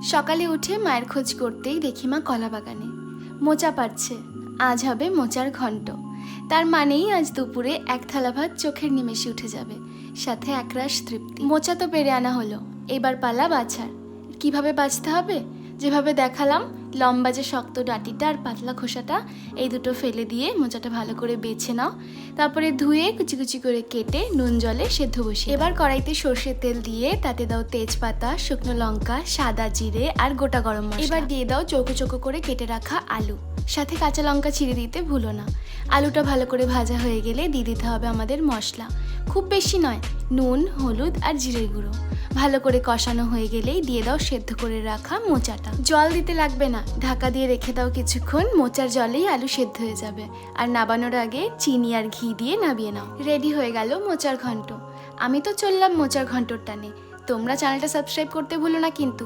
সকালে উঠে মায়ের খোঁজ করতেই দেখি মা কলা বাগানে মোচা পাড়ছে। আজ হবে মোচার ঘন্ট। তার মানেই আজ দুপুরে এক থালা ভাত চোখের নিমেষে উঠে যাবে, সাথে একরাশ তৃপ্তি। মোচা তো পেরে আনা হলো, এবার পালা বাছার। কিভাবে বাছতে হবে? যেভাবে দেখালাম, লম্বা যে শক্ত ডাঁটিটা আর পাতলা খোসাটা, এই দুটো ফেলে দিয়ে মোচাটা ভালো করে বেছে নাও। তারপরে ধুয়ে কুচি কুচি করে কেটে নুন জলে সেদ্ধ বসিয়ে। এবার কড়াইতে সর্ষের তেল দিয়ে তাতে দাও তেজপাতা, শুকনো লঙ্কা, সাদা জিরে আর গোটা গরম মশলা। এবার দিয়ে দাও চৌকো চৌকো করে কেটে রাখা আলু, সাথে কাঁচা লঙ্কা চিড়ে দিতে ভুলো না। আলুটা ভালো করে ভাজা হয়ে গেলে দিয়ে দিতে হবে আমাদের মশলা, খুব বেশি নয়, নুন, হলুদ আর জিরের গুঁড়ো। ভালো করে কষানো হয়ে গেলেই দিয়ে দাও সেদ্ধ করে রাখা মোচাটা। জল দিতে লাগবে না, ঢাকা দিয়ে রেখে দাও কিছুক্ষণ, মোচার জলেই আলু সেদ্ধ হয়ে যাবে। আর নাবানোর আগে চিনি আর ঘি দিয়ে নাবিয়ে নাও। রেডি হয়ে গেল মোচার ঘন্ট। আমি তো চললাম মোচার ঘন্টর টানে। তোমরা চ্যানেলটা সাবস্ক্রাইব করতে ভুলো না কিন্তু।